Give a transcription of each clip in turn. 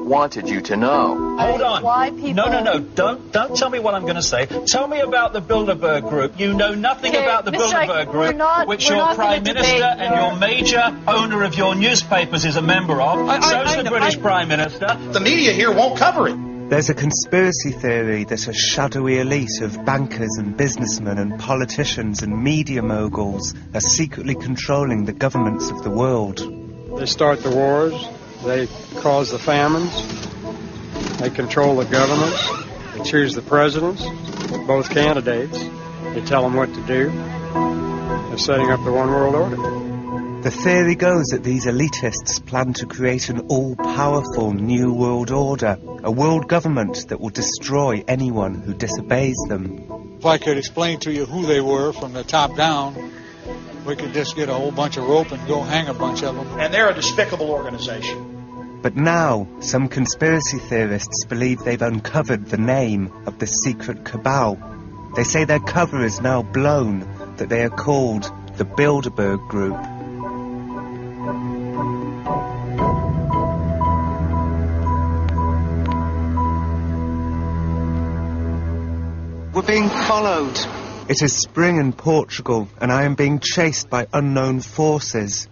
wanted you to know. Hold on. Why people... No. Don't tell me what I'm going to say. Tell me about the Bilderberg Group. You know nothing about the Bilderberg Group, which your Prime Minister and your major owner of your newspapers is a member of. So's the British Prime Minister. The media here won't cover it. There's a conspiracy theory that a shadowy elite of bankers and businessmen and politicians and media moguls are secretly controlling the governments of the world. They start the wars, they cause the famines, they control the governments, they choose the presidents, both candidates, they tell them what to do. They're setting up the one world order. The theory goes that these elitists plan to create an all-powerful new world order, a world government that will destroy anyone who disobeys them. If I could explain to you who they were from the top down, we could just get a whole bunch of rope and go hang a bunch of them. And they're a despicable organization. But now, some conspiracy theorists believe they've uncovered the name of the secret cabal. They say their cover is now blown, that they are called the Bilderberg Group. We're being followed. It is spring in Portugal, and I am being chased by unknown forces.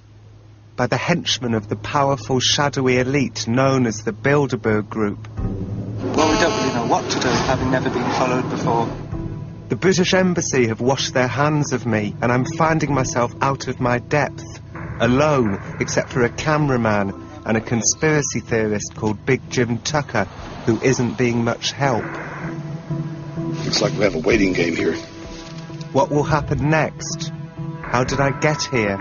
By the henchmen of the powerful shadowy elite known as the Bilderberg Group. Well, we don't really know what to do, having never been followed before. The British Embassy have washed their hands of me, and I'm finding myself out of my depth, alone, except for a cameraman and a conspiracy theorist called Big Jim Tucker, who isn't being much help. Looks like we have a waiting game here. What will happen next? How did I get here?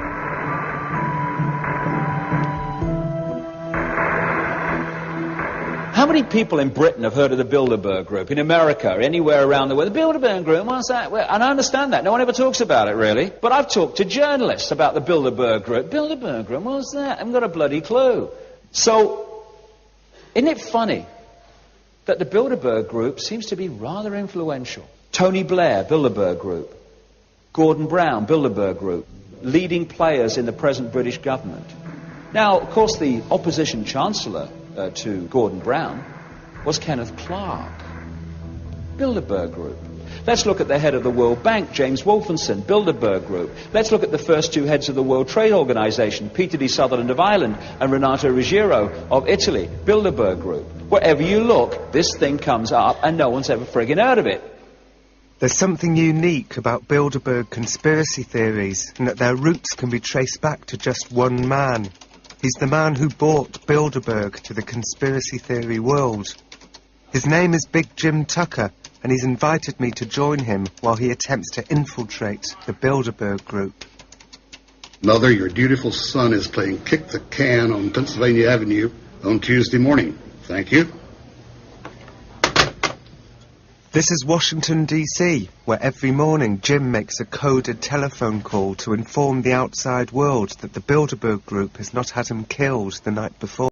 How many people in Britain have heard of the Bilderberg Group? In America, anywhere around the world? The Bilderberg Group, what's that? Well, and I understand that. No one ever talks about it, really. But I've talked to journalists about the Bilderberg Group. Bilderberg Group, what's that? I haven't got a bloody clue. So, isn't it funny that the Bilderberg Group seems to be rather influential? Tony Blair, Bilderberg Group. Gordon Brown, Bilderberg Group. Leading players in the present British government. Now, of course, the opposition chancellor to Gordon Brown was Kenneth Clark. Bilderberg Group. Let's look at the head of the World Bank, James Wolfensohn, Bilderberg Group. Let's look at the first two heads of the World Trade Organization, Peter D. Sutherland of Ireland and Renato Ruggiero of Italy, Bilderberg Group. Wherever you look, this thing comes up and no one's ever friggin' heard of it. There's something unique about Bilderberg conspiracy theories, in that their roots can be traced back to just one man. He's the man who brought Bilderberg to the conspiracy theory world. His name is Big Jim Tucker, and he's invited me to join him while he attempts to infiltrate the Bilderberg Group. Mother, your dutiful son is playing kick the can on Pennsylvania Avenue on Tuesday morning. Thank you. This is Washington, D.C., where every morning Jim makes a coded telephone call to inform the outside world that the Bilderberg Group has not had him killed the night before.